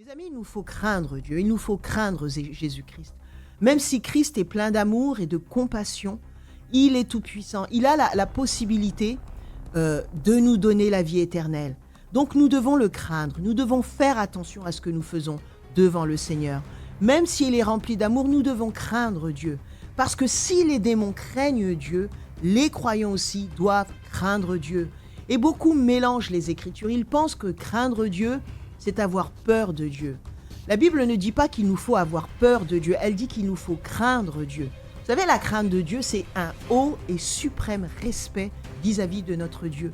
Mes amis, il nous faut craindre Dieu, il nous faut craindre Jésus-Christ. Même si Christ est plein d'amour et de compassion, il est tout-puissant. Il a la possibilité de nous donner la vie éternelle. Donc nous devons le craindre, nous devons faire attention à ce que nous faisons devant le Seigneur. Même s'il est rempli d'amour, nous devons craindre Dieu. Parce que si les démons craignent Dieu, les croyants aussi doivent craindre Dieu. Et beaucoup mélangent les Écritures. Ils pensent que craindre Dieu, c'est avoir peur de Dieu. La Bible ne dit pas qu'il nous faut avoir peur de Dieu, elle dit qu'il nous faut craindre Dieu. Vous savez, la crainte de Dieu, c'est un haut et suprême respect vis-à-vis de notre Dieu.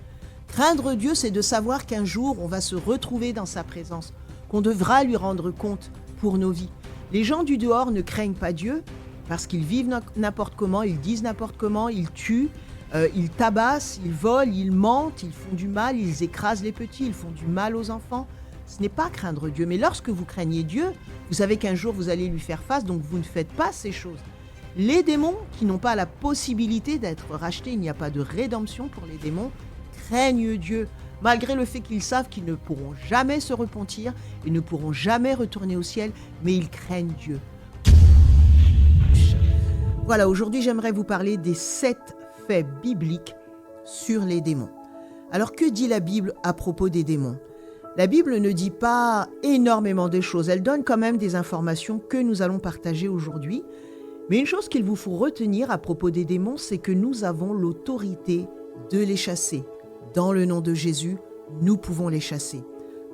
Craindre Dieu, c'est de savoir qu'un jour, on va se retrouver dans sa présence, qu'on devra lui rendre compte pour nos vies. Les gens du dehors ne craignent pas Dieu parce qu'ils vivent n'importe comment, ils disent n'importe comment, ils tuent, ils tabassent, ils volent, ils mentent, ils font du mal, ils écrasent les petits, ils font du mal aux enfants. Ce n'est pas craindre Dieu, mais lorsque vous craignez Dieu, vous savez qu'un jour vous allez lui faire face, donc vous ne faites pas ces choses. Les démons qui n'ont pas la possibilité d'être rachetés, il n'y a pas de rédemption pour les démons, craignent Dieu, malgré le fait qu'ils savent qu'ils ne pourront jamais se repentir, ils ne pourront jamais retourner au ciel, mais ils craignent Dieu. Voilà, aujourd'hui j'aimerais vous parler des 7 faits bibliques sur les démons. Alors que dit la Bible à propos des démons ? La Bible ne dit pas énormément de choses, elle donne quand même des informations que nous allons partager aujourd'hui. Mais une chose qu'il vous faut retenir à propos des démons, c'est que nous avons l'autorité de les chasser. Dans le nom de Jésus, nous pouvons les chasser.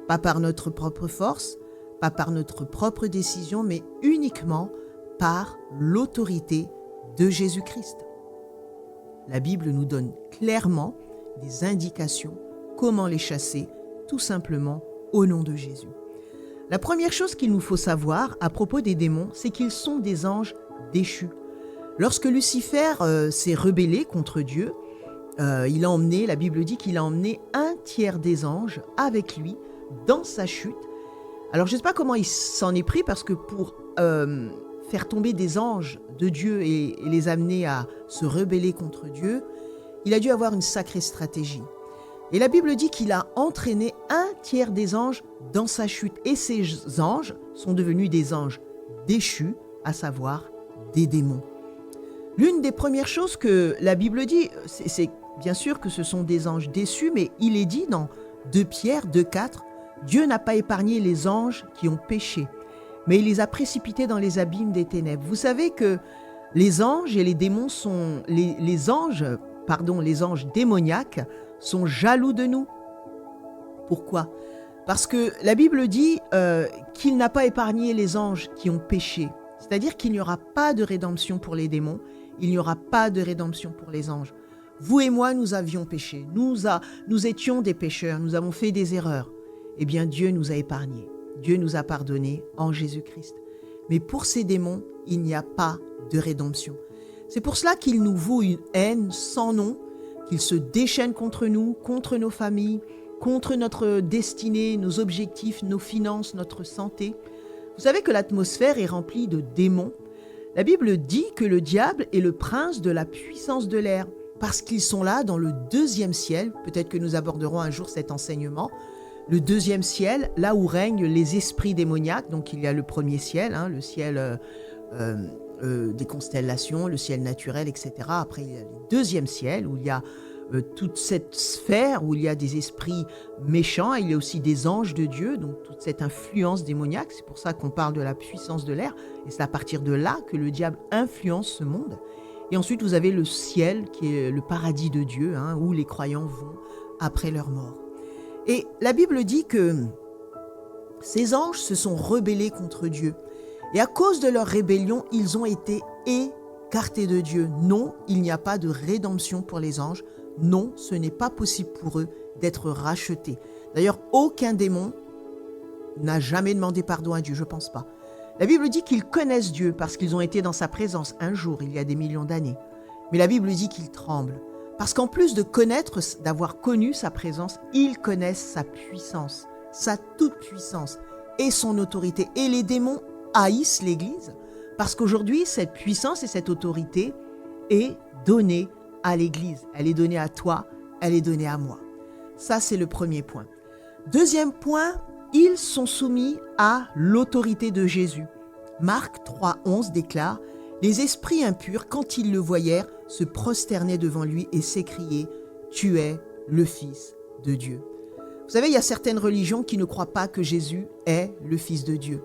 Pas par notre propre force, pas par notre propre décision, mais uniquement par l'autorité de Jésus-Christ. La Bible nous donne clairement des indications comment les chasser, tout simplement au nom de Jésus. La première chose qu'il nous faut savoir à propos des démons, c'est qu'ils sont des anges déchus. Lorsque Lucifer s'est rebellé contre Dieu, il a emmené, la Bible dit qu'il a emmené 1/3 des anges avec lui dans sa chute. Alors je ne sais pas comment il s'en est pris, parce que pour faire tomber des anges de Dieu et les amener à se rebeller contre Dieu, il a dû avoir une sacrée stratégie. Et la Bible dit qu'il a entraîné 1/3 des anges dans sa chute. Et ces anges sont devenus des anges déchus, à savoir des démons. L'une des premières choses que la Bible dit, c'est bien sûr que ce sont des anges déçus, mais il est dit dans 2 Pierre 2,4, « Dieu n'a pas épargné les anges qui ont péché, mais il les a précipités dans les abîmes des ténèbres. » Vous savez que les anges et les démons sont... Les anges démoniaques sont jaloux de nous. Pourquoi ? Parce que la Bible dit qu'il n'a pas épargné les anges qui ont péché. C'est-à-dire qu'il n'y aura pas de rédemption pour les démons, il n'y aura pas de rédemption pour les anges. Vous et moi, nous avions péché, nous étions des pécheurs, nous avons fait des erreurs. Eh bien, Dieu nous a épargnés, Dieu nous a pardonnés en Jésus-Christ. Mais pour ces démons, il n'y a pas de rédemption. C'est pour cela qu'ils nous vouent une haine sans nom, qu'ils se déchaînent contre nous, contre nos familles, contre notre destinée, nos objectifs, nos finances, notre santé. Vous savez que l'atmosphère est remplie de démons. La Bible dit que le diable est le prince de la puissance de l'air, parce qu'ils sont là dans le 2e ciel. Peut-être que nous aborderons un jour cet enseignement. Le 2e ciel, là où règnent les esprits démoniaques. Donc il y a le 1er ciel, le ciel des constellations, le ciel naturel, etc. Après, il y a le 2e ciel, où il y a toute cette sphère, où il y a des esprits méchants, et il y a aussi des anges de Dieu, donc toute cette influence démoniaque. C'est pour ça qu'on parle de la puissance de l'air, et c'est à partir de là que le diable influence ce monde. Et ensuite, vous avez le ciel, qui est le paradis de Dieu, où les croyants vont après leur mort. Et la Bible dit que ces anges se sont rebellés contre Dieu. Et à cause de leur rébellion, ils ont été écartés de Dieu. Non, il n'y a pas de rédemption pour les anges. Non, ce n'est pas possible pour eux d'être rachetés. D'ailleurs, aucun démon n'a jamais demandé pardon à Dieu, je ne pense pas. La Bible dit qu'ils connaissent Dieu parce qu'ils ont été dans sa présence un jour, il y a des millions d'années. Mais la Bible dit qu'ils tremblent. Parce qu'en plus de connaître, d'avoir connu sa présence, ils connaissent sa puissance, sa toute-puissance et son autorité. Et les démons haïssent l'Église parce qu'aujourd'hui, cette puissance et cette autorité est donnée à l'Église. Elle est donnée à toi, elle est donnée à moi. Ça, c'est le premier point. Deuxième point, Ils sont soumis à l'autorité de Jésus. Marc 3,11 déclare « Les esprits impurs, quand ils le voyèrent, se prosternaient devant lui et s'écriaient « Tu es le Fils de Dieu ». Vous savez, il y a certaines religions qui ne croient pas que Jésus est le Fils de Dieu.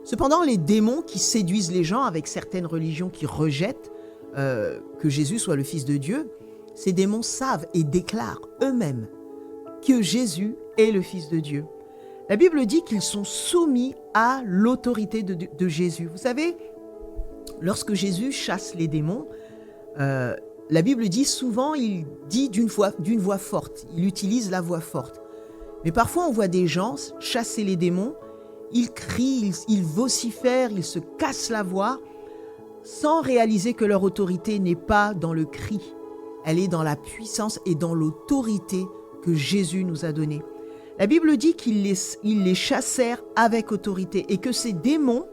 Cependant, les démons qui séduisent les gens avec certaines religions qui rejettent que Jésus soit le Fils de Dieu, ces démons savent et déclarent eux-mêmes que Jésus est le Fils de Dieu. La Bible dit qu'ils sont soumis à l'autorité de Jésus. Vous savez, lorsque Jésus chasse les démons, la Bible dit souvent, il dit d'une voix forte, il utilise la voix forte. Mais parfois, on voit des gens chasser les démons, ils crient, ils vocifèrent, ils se cassent la voix, sans réaliser que leur autorité n'est pas dans le cri. Elle est dans la puissance et dans l'autorité que Jésus nous a donnée. La Bible dit qu'ils les chassèrent avec autorité et que ces démons,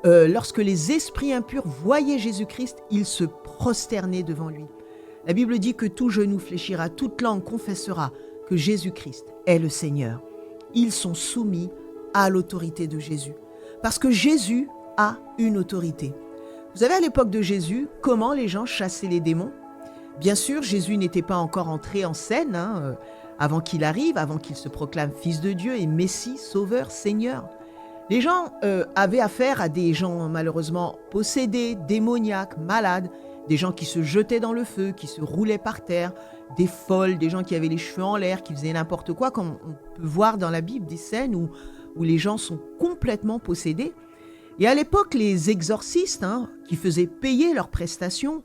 lorsque les esprits impurs voyaient Jésus-Christ, ils se prosternaient devant lui. La Bible dit que tout genou fléchira, toute langue confessera que Jésus-Christ est le Seigneur. Ils sont soumis à l'autorité de Jésus parce que Jésus a une autorité. Vous savez, à l'époque de Jésus, comment les gens chassaient les démons? Bien sûr, Jésus n'était pas encore entré en scène avant qu'il arrive, avant qu'il se proclame Fils de Dieu et Messie, Sauveur, Seigneur. Les gens avaient affaire à des gens malheureusement possédés, démoniaques, malades, des gens qui se jetaient dans le feu, qui se roulaient par terre, des folles, des gens qui avaient les cheveux en l'air, qui faisaient n'importe quoi, comme on peut voir dans la Bible des scènes où les gens sont complètement possédés. Et à l'époque, les exorcistes qui faisaient payer leurs prestations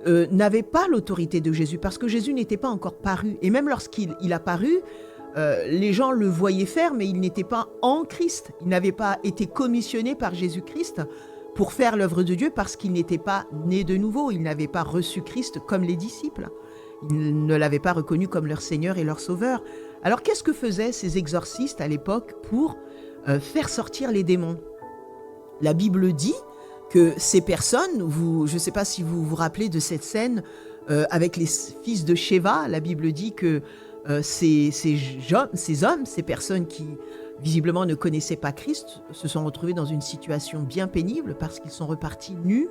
n'avaient pas l'autorité de Jésus parce que Jésus n'était pas encore paru. Et même lorsqu'il a paru, les gens le voyaient faire, mais il n'était pas en Christ. Il n'avait pas été commissionné par Jésus-Christ pour faire l'œuvre de Dieu parce qu'il n'était pas né de nouveau. Il n'avait pas reçu Christ comme les disciples. Ils ne l'avaient pas reconnu comme leur Seigneur et leur Sauveur. Alors qu'est-ce que faisaient ces exorcistes à l'époque pour faire sortir les démons? La Bible dit que ces personnes, je ne sais pas si vous vous rappelez de cette scène avec les fils de Sheva, la Bible dit que ces personnes qui visiblement ne connaissaient pas Christ, se sont retrouvés dans une situation bien pénible parce qu'ils sont repartis nus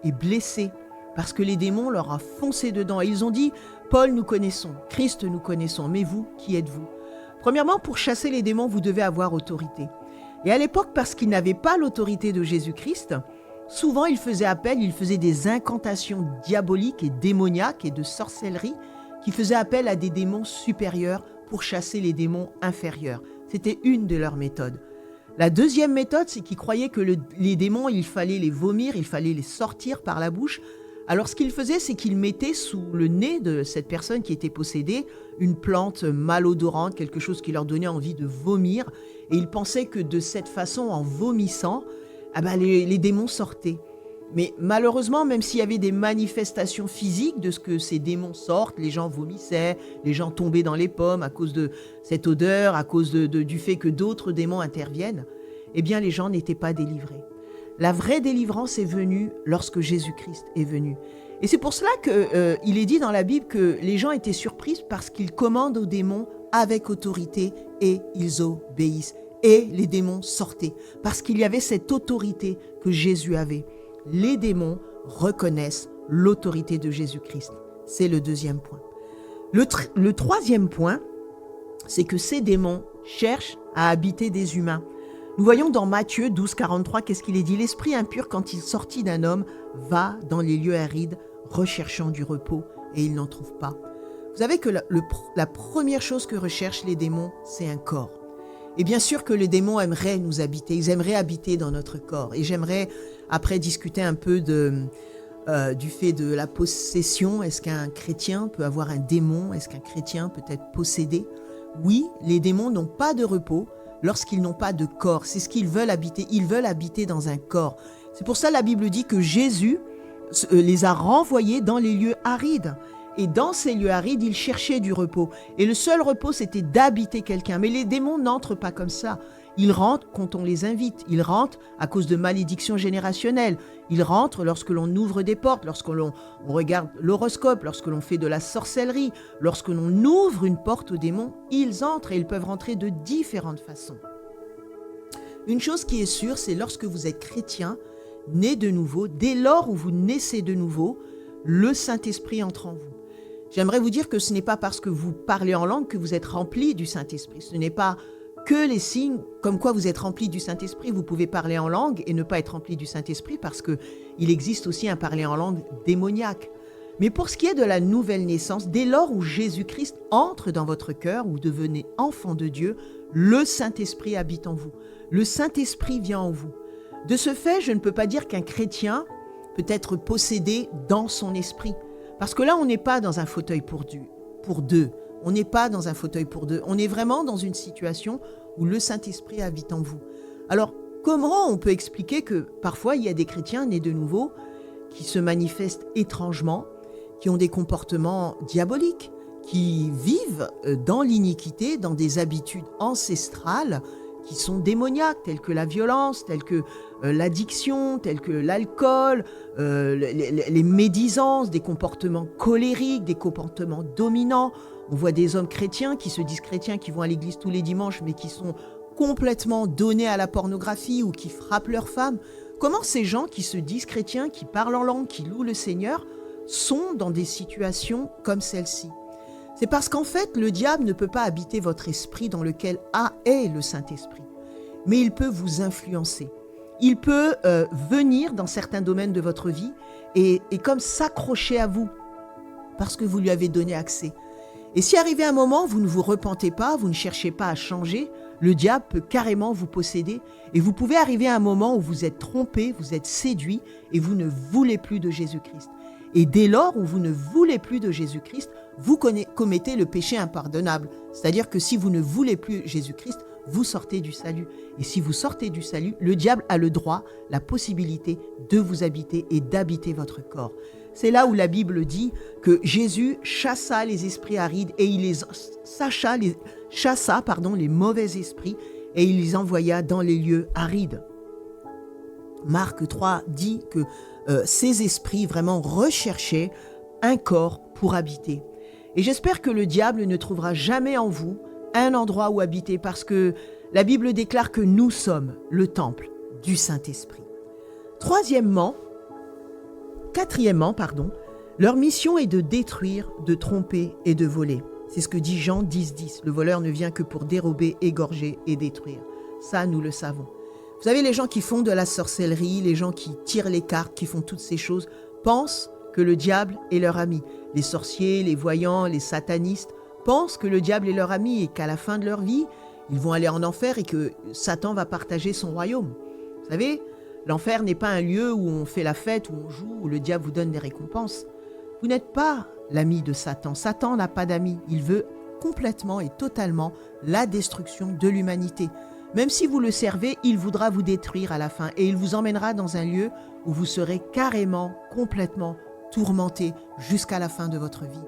et blessés, parce que les démons leur ont foncé dedans. Et ils ont dit, Paul, nous connaissons, Christ, nous connaissons, mais vous, qui êtes-vous? Premièrement, pour chasser les démons, vous devez avoir autorité. Et à l'époque, parce qu'ils n'avaient pas l'autorité de Jésus-Christ, souvent ils faisaient des incantations diaboliques et démoniaques et de sorcellerie qui faisaient appel à des démons supérieurs pour chasser les démons inférieurs. C'était une de leurs méthodes. La deuxième méthode, c'est qu'ils croyaient que les démons, il fallait les vomir, il fallait les sortir par la bouche. Alors ce qu'ils faisaient, c'est qu'ils mettaient sous le nez de cette personne qui était possédée une plante malodorante, quelque chose qui leur donnait envie de vomir. Et ils pensaient que de cette façon, en vomissant, les démons sortaient. Mais malheureusement, même s'il y avait des manifestations physiques de ce que ces démons sortent, les gens vomissaient, les gens tombaient dans les pommes à cause de cette odeur, à cause du fait que d'autres démons interviennent, eh bien les gens n'étaient pas délivrés. La vraie délivrance est venue lorsque Jésus-Christ est venu. Et c'est pour cela qu'il est dit dans la Bible que les gens étaient surpris parce qu'ils commandent aux démons avec autorité et ils obéissent. Et les démons sortaient parce qu'il y avait cette autorité que Jésus avait. Les démons reconnaissent l'autorité de Jésus-Christ. C'est le deuxième point. Le troisième point, c'est que ces démons cherchent à habiter des humains. Nous voyons dans Matthieu 12, 43, qu'est-ce qu'il est dit? L'esprit impur, quand il sortit d'un homme, va dans les lieux arides, recherchant du repos, et il n'en trouve pas. Vous savez que la première chose que recherchent les démons, c'est un corps. Et bien sûr que les démons aimeraient nous habiter, ils aimeraient habiter dans notre corps. Et j'aimerais après discuter un peu du fait de la possession. Est-ce qu'un chrétien peut avoir un démon? Est-ce qu'un chrétien peut être possédé? Oui, les démons n'ont pas de repos lorsqu'ils n'ont pas de corps. C'est ce qu'ils veulent habiter. Ils veulent habiter dans un corps. C'est pour ça que la Bible dit que Jésus les a renvoyés dans les lieux arides. Et dans ces lieux arides, ils cherchaient du repos. Et le seul repos, c'était d'habiter quelqu'un. Mais les démons n'entrent pas comme ça. Ils rentrent quand on les invite. Ils rentrent à cause de malédictions générationnelles. Ils rentrent lorsque l'on ouvre des portes, lorsque l'on regarde l'horoscope, lorsque l'on fait de la sorcellerie. Lorsque l'on ouvre une porte aux démons, ils entrent et ils peuvent rentrer de différentes façons. Une chose qui est sûre, c'est lorsque vous êtes chrétien, né de nouveau, dès lors où vous naissez de nouveau, le Saint-Esprit entre en vous. J'aimerais vous dire que ce n'est pas parce que vous parlez en langue que vous êtes rempli du Saint-Esprit. Ce n'est pas que les signes comme quoi vous êtes rempli du Saint-Esprit. Vous pouvez parler en langue et ne pas être rempli du Saint-Esprit parce qu'il existe aussi un parler en langue démoniaque. Mais pour ce qui est de la nouvelle naissance, dès lors où Jésus-Christ entre dans votre cœur, vous devenez enfant de Dieu, le Saint-Esprit habite en vous. Le Saint-Esprit vient en vous. De ce fait, je ne peux pas dire qu'un chrétien peut être possédé dans son esprit. Parce que là, on n'est pas dans un fauteuil pour deux. On n'est pas dans un fauteuil pour deux. On est vraiment dans une situation où le Saint-Esprit habite en vous. Alors, comment on peut expliquer que parfois, il y a des chrétiens nés de nouveau qui se manifestent étrangement, qui ont des comportements diaboliques, qui vivent dans l'iniquité, dans des habitudes ancestrales qui sont démoniaques, telles que la violence, telles que l'addiction, telles que l'alcool, les médisances, des comportements colériques, des comportements dominants. On voit des hommes chrétiens qui se disent chrétiens, qui vont à l'église tous les dimanches, mais qui sont complètement donnés à la pornographie ou qui frappent leurs femmes. Comment ces gens qui se disent chrétiens, qui parlent en langue, qui louent le Seigneur, sont dans des situations comme celle-ci? C'est parce qu'en fait, le diable ne peut pas habiter votre esprit dans lequel est le Saint-Esprit. Mais il peut vous influencer. Il peut venir dans certains domaines de votre vie et comme s'accrocher à vous parce que vous lui avez donné accès. Et si arrivé un moment, vous ne vous repentez pas, vous ne cherchez pas à changer, le diable peut carrément vous posséder et vous pouvez arriver à un moment où vous êtes trompé, vous êtes séduit et vous ne voulez plus de Jésus-Christ. Et dès lors où vous ne voulez plus de Jésus-Christ, vous commettez le péché impardonnable. C'est-à-dire que si vous ne voulez plus Jésus-Christ, vous sortez du salut. Et si vous sortez du salut, le diable a le droit, la possibilité de vous habiter et d'habiter votre corps. C'est là où la Bible dit que Jésus chassa les esprits arides et il chassa les mauvais esprits et il les envoya dans les lieux arides. Marc 3 dit que ces esprits vraiment recherchaient un corps pour habiter. Et j'espère que le diable ne trouvera jamais en vous un endroit où habiter parce que la Bible déclare que nous sommes le temple du Saint-Esprit. Quatrièmement, leur mission est de détruire, de tromper et de voler. C'est ce que dit Jean 10,10. Le voleur ne vient que pour dérober, égorger et détruire. Ça, nous le savons. Vous savez, les gens qui font de la sorcellerie, les gens qui tirent les cartes, qui font toutes ces choses, pensent que le diable est leur ami. Les sorciers, les voyants, les satanistes pensent que le diable est leur ami et qu'à la fin de leur vie, ils vont aller en enfer et que Satan va partager son royaume. Vous savez, l'enfer n'est pas un lieu où on fait la fête, où on joue, où le diable vous donne des récompenses. Vous n'êtes pas l'ami de Satan. Satan n'a pas d'amis. Il veut complètement et totalement la destruction de l'humanité. Même si vous le servez, il voudra vous détruire à la fin et il vous emmènera dans un lieu où vous serez carrément, complètement tourmenté jusqu'à la fin de votre vie.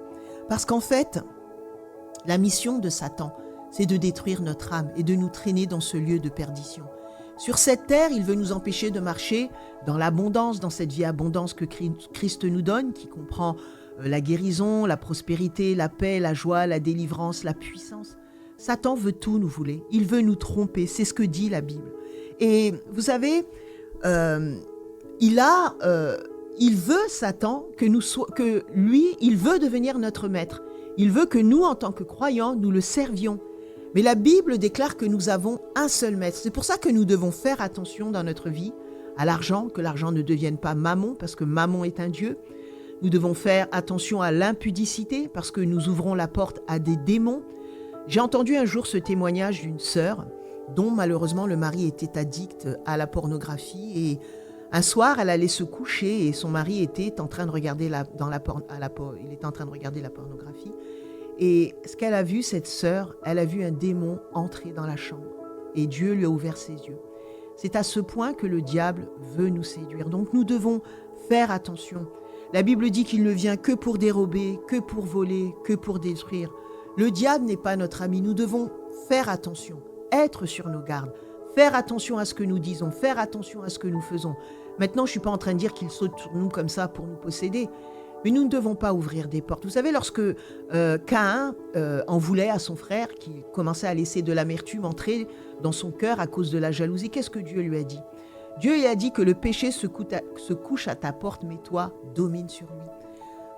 Parce qu'en fait, la mission de Satan, c'est de détruire notre âme et de nous traîner dans ce lieu de perdition. Sur cette terre, il veut nous empêcher de marcher dans l'abondance, dans cette vie abondance que Christ nous donne, qui comprend la guérison, la prospérité, la paix, la joie, la délivrance, la puissance. Satan veut tout nous voler. Il veut nous tromper. C'est ce que dit la Bible. Et vous savez, il veut, Satan, il veut devenir notre maître. Il veut que nous, en tant que croyants, nous le servions. Mais la Bible déclare que nous avons un seul maître. C'est pour ça que nous devons faire attention dans notre vie à l'argent, que l'argent ne devienne pas mammon, parce que mammon est un dieu. Nous devons faire attention à l'impudicité, parce que nous ouvrons la porte à des démons. J'ai entendu un jour ce témoignage d'une sœur dont malheureusement le mari était addict à la pornographie et un soir elle allait se coucher et son mari était en train de regarder la pornographie et ce qu'elle a vu, cette sœur, elle a vu un démon entrer dans la chambre et Dieu lui a ouvert ses yeux. C'est à ce point que le diable veut nous séduire. Donc nous devons faire attention. La Bible dit qu'il ne vient que pour dérober, que pour voler, que pour détruire. Le diable n'est pas notre ami. Nous devons faire attention, être sur nos gardes, faire attention à ce que nous disons, faire attention à ce que nous faisons. Maintenant, je ne suis pas en train de dire qu'il saute sur nous comme ça pour nous posséder, Mais nous ne devons pas ouvrir des portes. Vous savez, lorsque Caïn en voulait à son frère, qui commençait à laisser de l'amertume entrer dans son cœur à cause de la jalousie, qu'est-ce que Dieu lui a dit? Dieu lui a dit que le péché se couche à ta porte, mais toi, domine sur lui.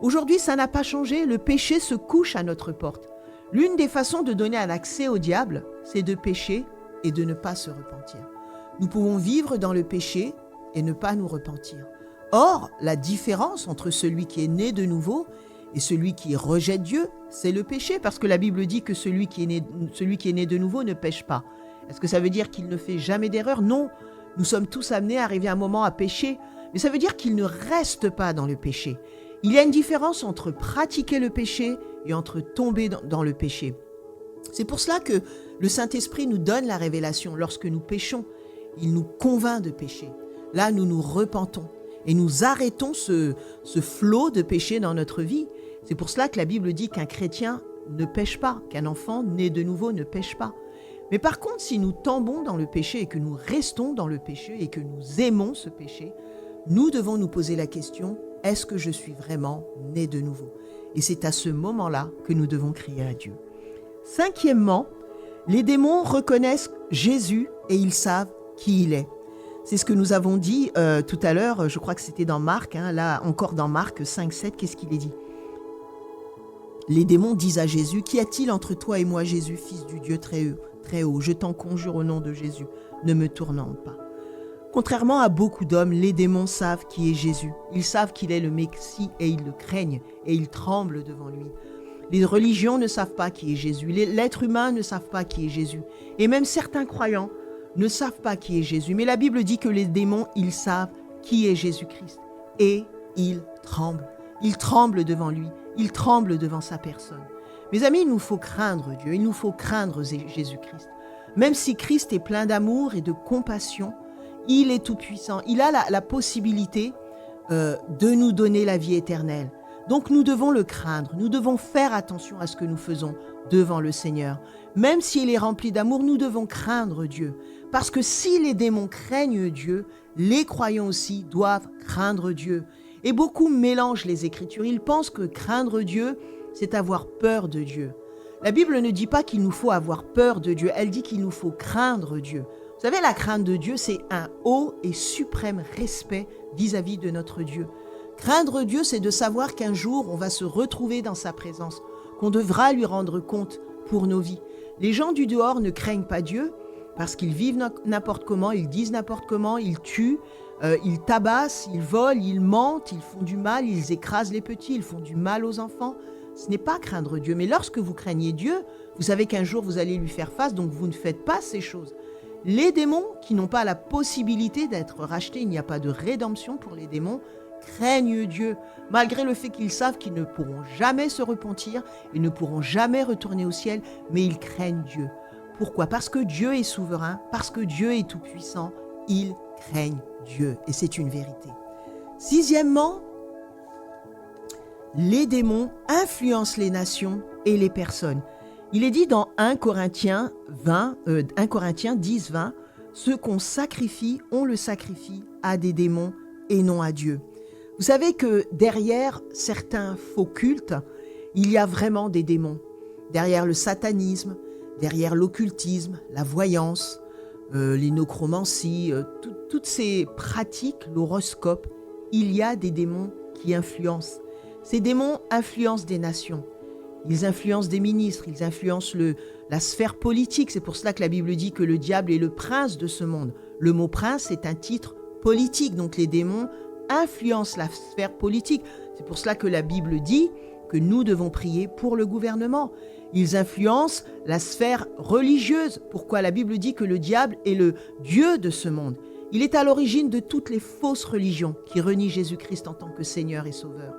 Aujourd'hui, ça n'a pas changé. Le péché se couche à notre porte. L'une des façons de donner un accès au diable, c'est de pécher et de ne pas se repentir. Nous pouvons vivre dans le péché et ne pas nous repentir. Or, la différence entre celui qui est né de nouveau et celui qui rejette Dieu, c'est le péché, parce que la Bible dit que celui qui est né de nouveau ne pêche pas. Est-ce que ça veut dire qu'il ne fait jamais d'erreur? Non, nous sommes tous amenés à arriver à un moment à pécher, mais ça veut dire qu'il ne reste pas dans le péché. Il y a une différence entre pratiquer le péché et entre tomber dans le péché. C'est pour cela que le Saint-Esprit nous donne la révélation. Lorsque nous péchons, il nous convainc de pécher. Là, nous nous repentons et nous arrêtons ce flot de péché dans notre vie. C'est pour cela que la Bible dit qu'un chrétien ne pêche pas, qu'un enfant né de nouveau ne pêche pas. Mais par contre, si nous tombons dans le péché et que nous restons dans le péché et que nous aimons ce péché, nous devons nous poser la question, est-ce que je suis vraiment né de nouveau? Et c'est à ce moment-là que nous devons crier à Dieu. Cinquièmement, les démons reconnaissent Jésus et ils savent qui il est. C'est ce que nous avons dit tout à l'heure, je crois que c'était dans Marc, là encore dans Marc 5, 7, qu'est-ce qu'il est dit? Les démons disent à Jésus, « Qu'y a-t-il entre toi et moi, Jésus, fils du Dieu très haut? Je t'en conjure au nom de Jésus, ne me tourmente pas. » Contrairement à beaucoup d'hommes, les démons savent qui est Jésus. Ils savent qu'il est le Messie et ils le craignent et ils tremblent devant lui. Les religions ne savent pas qui est Jésus. L'être humain ne savent pas qui est Jésus. Et même certains croyants ne savent pas qui est Jésus. Mais la Bible dit que les démons, ils savent qui est Jésus-Christ. Et ils tremblent. Ils tremblent devant lui. Ils tremblent devant sa personne. Mes amis, il nous faut craindre Dieu. Il nous faut craindre Jésus-Christ. Même si Christ est plein d'amour et de compassion, il est tout-puissant. Il a la possibilité de nous donner la vie éternelle. Donc nous devons le craindre. Nous devons faire attention à ce que nous faisons devant le Seigneur. Même s'il est rempli d'amour, nous devons craindre Dieu. Parce que si les démons craignent Dieu, les croyants aussi doivent craindre Dieu. Et beaucoup mélangent les Écritures. Ils pensent que craindre Dieu, c'est avoir peur de Dieu. La Bible ne dit pas qu'il nous faut avoir peur de Dieu. Elle dit qu'il nous faut craindre Dieu. Vous savez, la crainte de Dieu, c'est un haut et suprême respect vis-à-vis de notre Dieu. Craindre Dieu, c'est de savoir qu'un jour, on va se retrouver dans sa présence, qu'on devra lui rendre compte pour nos vies. Les gens du dehors ne craignent pas Dieu parce qu'ils vivent n'importe comment, ils disent n'importe comment, ils tuent, ils tabassent, ils volent, ils mentent, ils font du mal, ils écrasent les petits, ils font du mal aux enfants. Ce n'est pas craindre Dieu. Mais lorsque vous craignez Dieu, vous savez qu'un jour, vous allez lui faire face, donc vous ne faites pas ces choses. Les démons qui n'ont pas la possibilité d'être rachetés, il n'y a pas de rédemption pour les démons, craignent Dieu, malgré le fait qu'ils savent qu'ils ne pourront jamais se repentir et ne pourront jamais retourner au ciel, mais ils craignent Dieu. Pourquoi? Parce que Dieu est souverain, parce que Dieu est tout-puissant, ils craignent Dieu, et c'est une vérité. Sixièmement, les démons influencent les nations et les personnes. Il est dit dans 1 Corinthiens 10, 20, « Ceux qu'on sacrifie, on le sacrifie à des démons et non à Dieu. » Vous savez que derrière certains faux cultes, il y a vraiment des démons. Derrière le satanisme, derrière l'occultisme, la voyance, les nécromancies, toutes ces pratiques, l'horoscope, il y a des démons qui influencent. Ces démons influencent des nations. Ils influencent des ministres, ils influencent la sphère politique. C'est pour cela que la Bible dit que le diable est le prince de ce monde. Le mot prince est un titre politique, donc les démons influencent la sphère politique. C'est pour cela que la Bible dit que nous devons prier pour le gouvernement. Ils influencent la sphère religieuse. Pourquoi? La Bible dit que le diable est le Dieu de ce monde. Il est à l'origine de toutes les fausses religions qui renient Jésus-Christ en tant que Seigneur et Sauveur.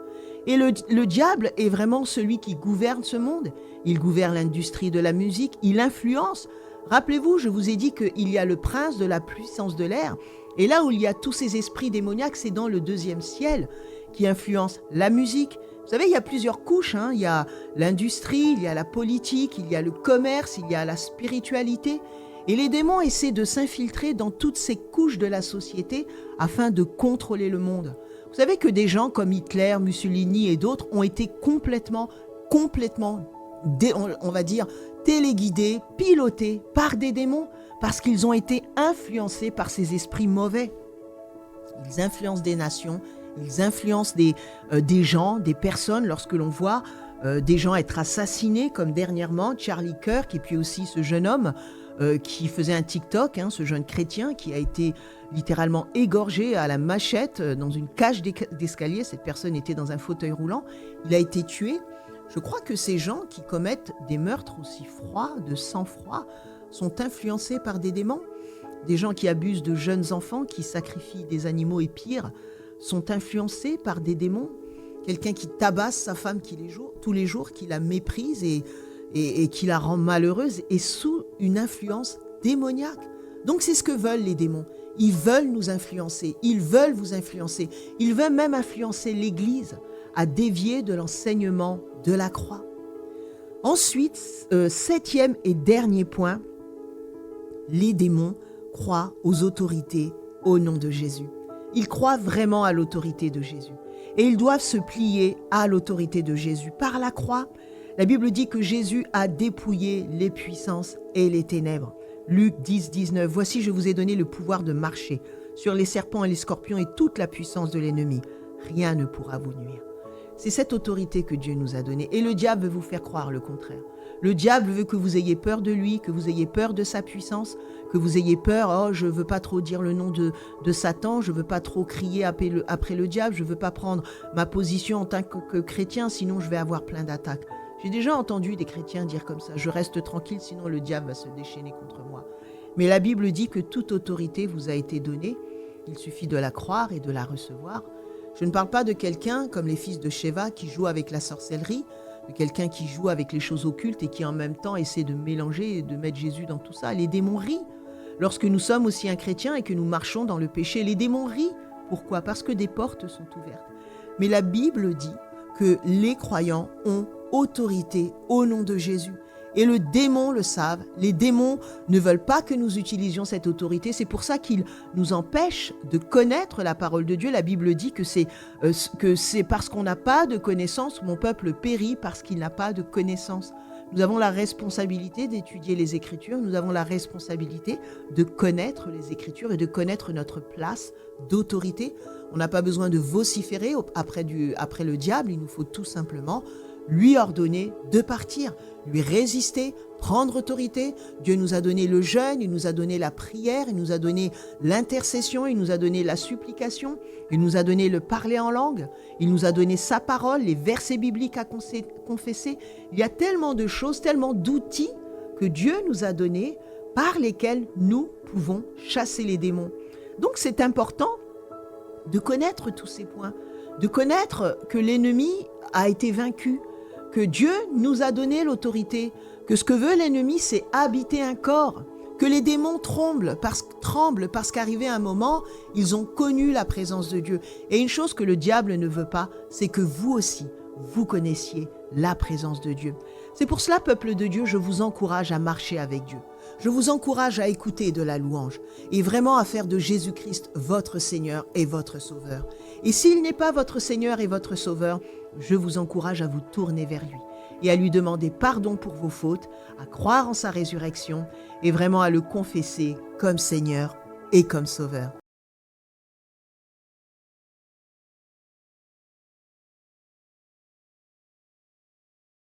Et le diable est vraiment celui qui gouverne ce monde. Il gouverne l'industrie de la musique, il influence. Rappelez-vous, je vous ai dit qu'il y a le prince de la puissance de l'air. Et là où il y a tous ces esprits démoniaques, c'est dans le deuxième ciel qui influence la musique. Vous savez, il y a plusieurs couches. Il y a l'industrie, il y a la politique, il y a le commerce, il y a la spiritualité. Et les démons essaient de s'infiltrer dans toutes ces couches de la société afin de contrôler le monde. Vous savez que des gens comme Hitler, Mussolini et d'autres ont été complètement, on va dire, téléguidés, pilotés par des démons parce qu'ils ont été influencés par ces esprits mauvais. Ils influencent des nations, ils influencent des gens, des personnes. Lorsque l'on voit des gens être assassinés, comme dernièrement Charlie Kirk, et puis aussi ce jeune homme qui faisait un TikTok, ce jeune chrétien qui a été littéralement égorgé à la machette dans une cage d'escalier. Cette personne était dans un fauteuil roulant. Il a été tué. Je crois que ces gens qui commettent des meurtres aussi froids, de sang-froid, sont influencés par des démons. Des gens qui abusent de jeunes enfants, qui sacrifient des animaux et pire, sont influencés par des démons. Quelqu'un qui tabasse sa femme tous les jours, qui la méprise et qui la rend malheureuse, est sous une influence démoniaque. Donc c'est ce que veulent les démons. Ils veulent nous influencer, ils veulent vous influencer. Ils veulent même influencer l'Église à dévier de l'enseignement de la croix. Ensuite, 7e et dernier point, les démons croient aux autorités au nom de Jésus. Ils croient vraiment à l'autorité de Jésus. Et ils doivent se plier à l'autorité de Jésus. Par la croix, la Bible dit que Jésus a dépouillé les puissances et les ténèbres. Luc 10, 19, « Voici, je vous ai donné le pouvoir de marcher sur les serpents et les scorpions et toute la puissance de l'ennemi. Rien ne pourra vous nuire. » C'est cette autorité que Dieu nous a donnée. Et le diable veut vous faire croire le contraire. Le diable veut que vous ayez peur de lui, que vous ayez peur de sa puissance, que vous ayez peur, oh, je ne veux pas trop dire le nom de Satan, je ne veux pas trop crier après le diable, je ne veux pas prendre ma position en tant que chrétien, sinon je vais avoir plein d'attaques. J'ai déjà entendu des chrétiens dire comme ça, je reste tranquille, sinon le diable va se déchaîner contre moi. Mais la Bible dit que toute autorité vous a été donnée, il suffit de la croire et de la recevoir. Je ne parle pas de quelqu'un comme les fils de Sheva qui jouent avec la sorcellerie, de quelqu'un qui joue avec les choses occultes et qui en même temps essaie de mélanger et de mettre Jésus dans tout ça. Les démons rient. Lorsque nous sommes aussi un chrétien et que nous marchons dans le péché, les démons rient. Pourquoi ? Parce que des portes sont ouvertes. Mais la Bible dit que les croyants ont autorité au nom de Jésus. Et le démon le savent. Les démons ne veulent pas que nous utilisions cette autorité. C'est pour ça qu'ils nous empêchent de connaître la parole de Dieu. La Bible dit que c'est parce qu'on n'a pas de connaissance, mon peuple périt parce qu'il n'a pas de connaissance. Nous avons la responsabilité d'étudier les Écritures. Nous avons la responsabilité de connaître les Écritures et de connaître notre place d'autorité. On n'a pas besoin de vociférer après le diable. Il nous faut tout simplement lui ordonner de partir, lui résister, prendre autorité. Dieu nous a donné le jeûne, il nous a donné la prière, il nous a donné l'intercession, il nous a donné la supplication, il nous a donné le parler en langue, il nous a donné sa parole, les versets bibliques à confesser. Il y a tellement de choses, tellement d'outils que Dieu nous a donnés par lesquels nous pouvons chasser les démons. Donc c'est important de connaître tous ces points, de connaître que l'ennemi a été vaincu, que Dieu nous a donné l'autorité, que ce que veut l'ennemi, c'est habiter un corps, que les démons tremblent parce qu'arrivé un moment, ils ont connu la présence de Dieu. Et une chose que le diable ne veut pas, c'est que vous aussi, vous connaissiez la présence de Dieu. C'est pour cela, peuple de Dieu, je vous encourage à marcher avec Dieu. Je vous encourage à écouter de la louange et vraiment à faire de Jésus-Christ votre Seigneur et votre Sauveur. Et s'il n'est pas votre Seigneur et votre Sauveur, je vous encourage à vous tourner vers lui et à lui demander pardon pour vos fautes, à croire en sa résurrection et vraiment à le confesser comme Seigneur et comme Sauveur.